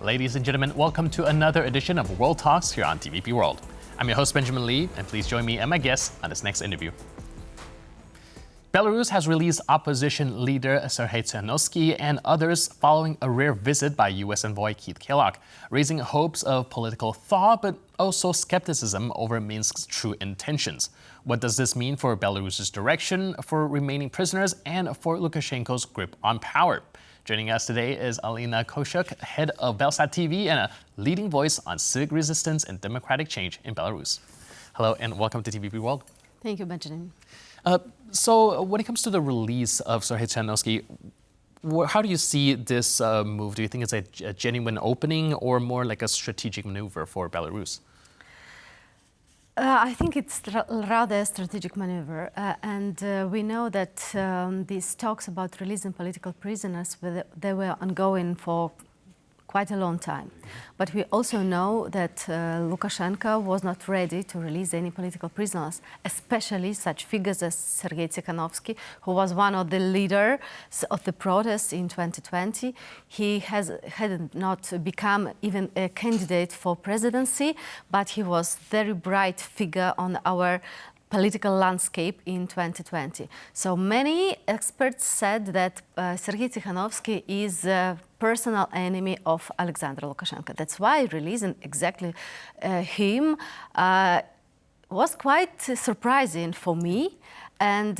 Ladies and gentlemen, welcome to another edition of World Talks here on TVP World. I'm your host, Benjamin Lee, and please join me and my guests on this next interview. Belarus has released opposition leader Siarhei Tsikhanouski and others following a rare visit by U.S. envoy Keith Kellogg, raising hopes of political thaw but also skepticism over Minsk's true intentions. What does this mean for Belarus's direction, for remaining prisoners, and for Lukashenko's grip on power? Joining us today is Alina Koushyk, head of Belsat TV and a leading voice on civic resistance and democratic change in Belarus. Hello and welcome to TVP World. Thank you, Benjamin. So when it comes to the release of Siarhei Tsikhanouski, how do you see this move? Do you think it's a genuine opening or more like a strategic maneuver for Belarus? I think it's rather a strategic maneuver, and we know that these talks about releasing political prisoners, they were ongoing for quite a long time. But we also know that Lukashenko was not ready to release any political prisoners, especially such figures as Siarhei Tsikhanouski, who was one of the leaders of the protests in 2020. He had not become even a candidate for presidency, but he was a very bright figure on our political landscape in 2020. So many experts said that Siarhei Tsikhanouski is a personal enemy of Aleksandar Lukashenko. That's why releasing exactly him was quite surprising for me. And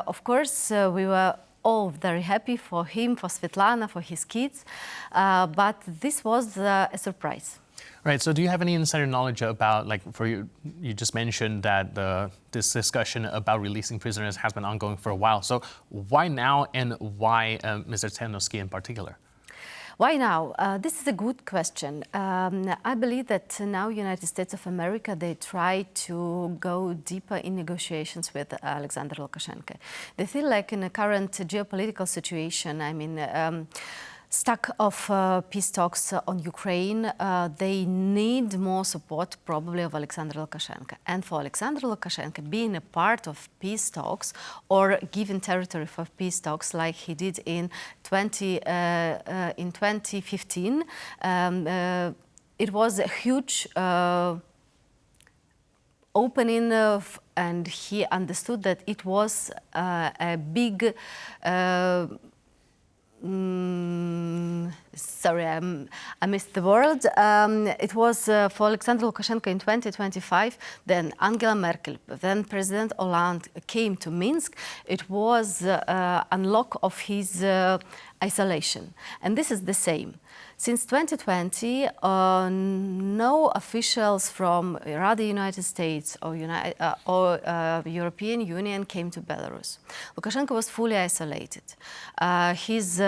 of course, we were all very happy for him, for Svetlana, for his kids. But this was a surprise. Right. So do you have any insider knowledge about, like, you just mentioned that this discussion about releasing prisoners has been ongoing for a while. So why now, and why Mr. Tanoski in particular? Why now? This is a good question. I believe that now United States of America, they try to go deeper in negotiations with Aleksandar Lukashenko. They feel like in the current geopolitical situation, I mean, stuck of peace talks on Ukraine, they need more support probably of Aleksandar Lukashenko. And for Aleksandar Lukashenko, being a part of peace talks or giving territory for peace talks like he did in 2015, it was a huge opening and he understood that it was a big sorry, I missed the word. It was for Aleksandar Lukashenko in 2025, then Angela Merkel, then President Hollande came to Minsk. It was unlock of his isolation. And this is the same. Since 2020, no officials from rather United States or European Union came to Belarus. Lukashenko was fully isolated. His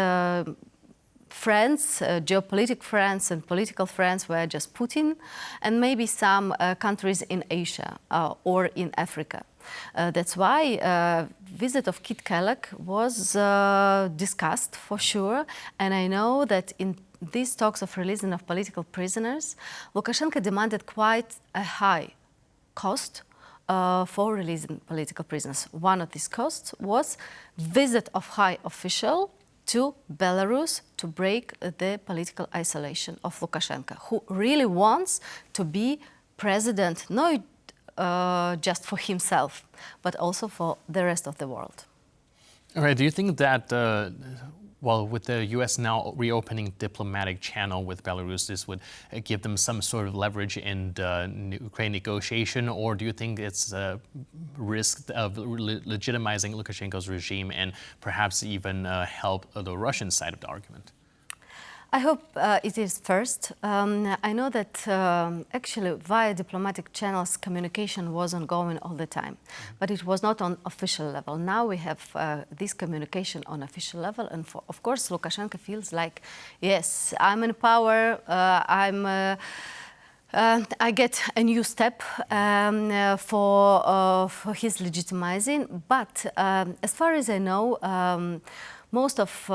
friends, geopolitical friends and political friends were just Putin and maybe some countries in Asia or in Africa. That's why visit of Keith Kellogg was discussed for sure, and I know that in these talks of releasing of political prisoners, Lukashenko demanded quite a high cost for releasing political prisoners. One of these costs was visit of high official to Belarus to break the political isolation of Lukashenko, who really wants to be president, not just for himself, but also for the rest of the world. All right. Do you think that, well, with the U.S. now reopening diplomatic channel with Belarus, this would give them some sort of leverage in the Ukraine negotiation, or do you think it's a risk of legitimizing Lukashenko's regime and perhaps even help the Russian side of the argument? I hope it is first. I know that actually via diplomatic channels communication was ongoing all the time, but it was not on official level. Now we have this communication on official level, and of course Lukashenko feels like, yes, I'm in power, I get a new step for his legitimizing, but as far as I know, most of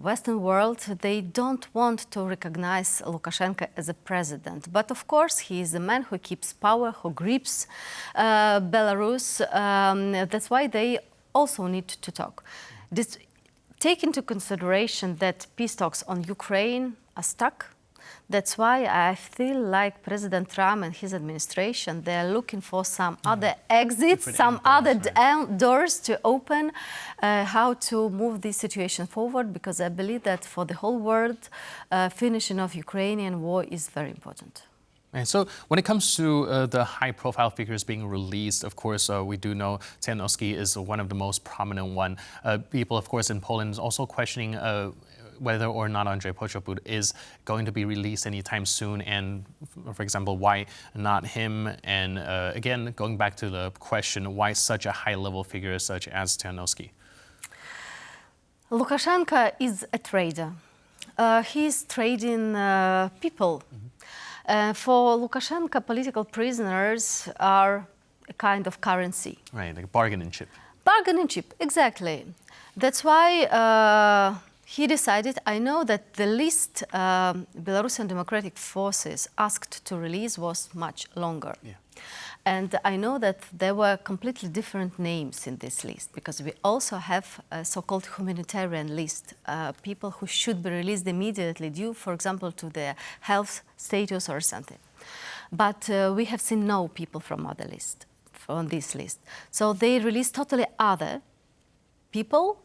Western world, they don't want to recognize Lukashenko as a president. But of course, he is a man who keeps power, who grips Belarus. That's why they also need to talk. Take into consideration that peace talks on Ukraine are stuck. That's why I feel like President Trump and his administration, they're looking for some other exits, some other doors to open, how to move this situation forward, because I believe that for the whole world, finishing of Ukrainian war is very important. And so when it comes to the high-profile figures being released, of course, we do know Tanoski is one of the most prominent one. People, of course, in Poland also questioning whether or not Andrzej Poczobut is going to be released anytime soon, and, for example, why not him? And again, going back to the question, why such a high-level figure such as Tanoski? Lukashenko is a trader. He's trading people. For Lukashenko, political prisoners are a kind of currency. Right, like a bargaining chip. Bargaining chip, exactly. That's why he decided, I know that the list Belarusian Democratic Forces asked to release was much longer. Yeah. And I know that there were completely different names in this list, because we also have a so-called humanitarian list, people who should be released immediately due, for example, to their health status or something. But we have seen no people from other list, on this list. So they released totally other people.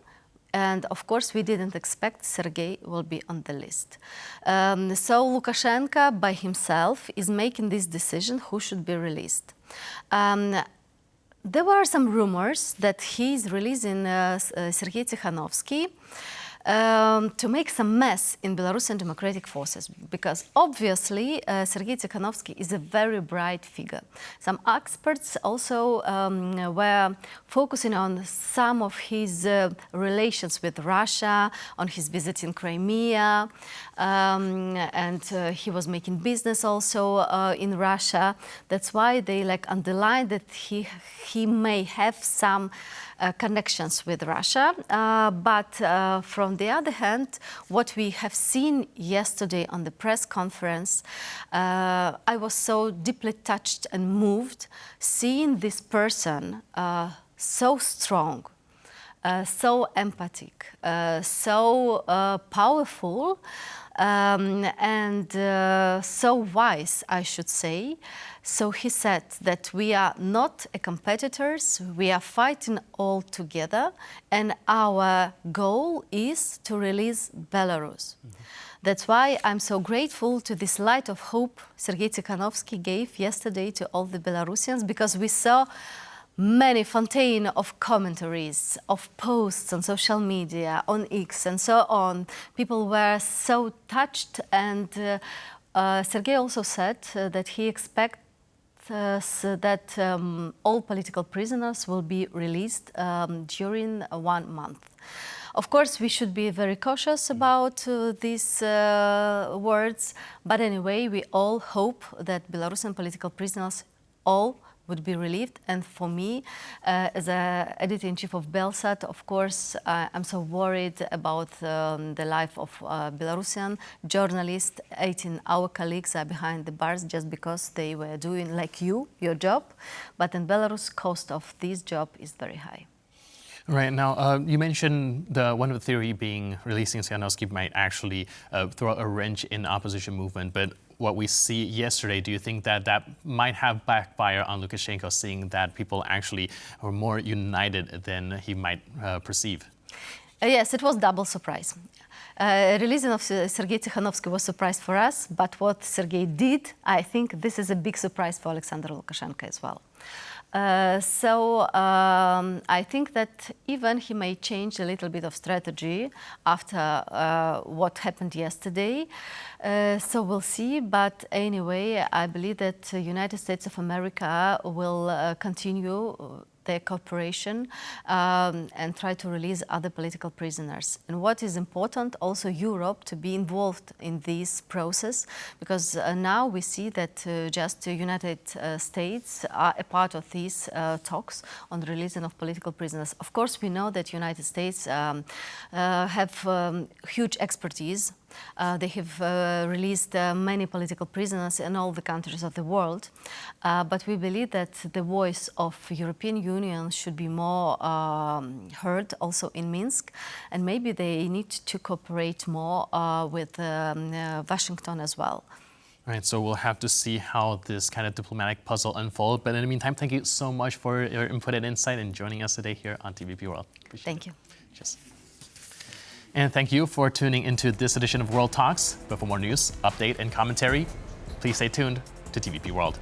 And of course, we didn't expect Sergei will be on the list. So Lukashenko by himself is making this decision who should be released. There were some rumors that he's releasing Siarhei Tsikhanouski to make some mess in Belarusian Democratic Forces, because obviously Siarhei Tsikhanouski is a very bright figure. Some experts also were focusing on some of his relations with Russia, on his visit in Crimea, and he was making business also in Russia. That's why they underlined that he may have some connections with Russia, but from the other hand, what we have seen yesterday on the press conference, I was so deeply touched and moved seeing this person so strong, so empathic, so powerful, and so wise, I should say. So he said that we are not competitors, we are fighting all together, and our goal is to release Belarus. That's why I'm so grateful to this light of hope Siarhei Tsikhanouski gave yesterday to all the Belarusians, because we saw many fontaine of commentaries, of posts on social media, on X and so on. People were so touched, and Sergei also said that he expects that all political prisoners will be released during 1 month. Of course, we should be very cautious about these words, but anyway, we all hope that Belarusian political prisoners all would be relieved. And for me, as an editor-in-chief of Belsat, of course, I'm so worried about the life of Belarusian journalists. 18 our colleagues are behind the bars just because they were doing, like you, your job. But in Belarus, cost of this job is very high. Right. Now, you mentioned one of the theory being releasing Tsikhanouski might actually throw a wrench in the opposition movement, but what we see yesterday, do you think that that might have backfire on Lukashenko, seeing that people actually are more united than he might perceive? Yes, it was double surprise. Releasing of Siarhei Tsikhanouski was a surprise for us, but what Sergei did, I think this is a big surprise for Aleksandar Lukashenko as well. I think that even he may change a little bit of strategy after what happened yesterday. So we'll see. But anyway, I believe that the United States of America will continue their cooperation and try to release other political prisoners. And what is important, also Europe to be involved in this process, because now we see that just the United States are a part of these talks on the releasing of political prisoners. Of course, we know that United States have huge expertise They have released many political prisoners in all the countries of the world. But we believe that the voice of European Union should be more heard also in Minsk. And maybe they need to cooperate more with Washington as well. All right, so we'll have to see how this kind of diplomatic puzzle unfolds. But in the meantime, thank you so much for your input and insight and joining us today here on TVP World. Thank you. Cheers. And thank you for tuning into this edition of World Talks. But for more news, update, and commentary, please stay tuned to TVP World.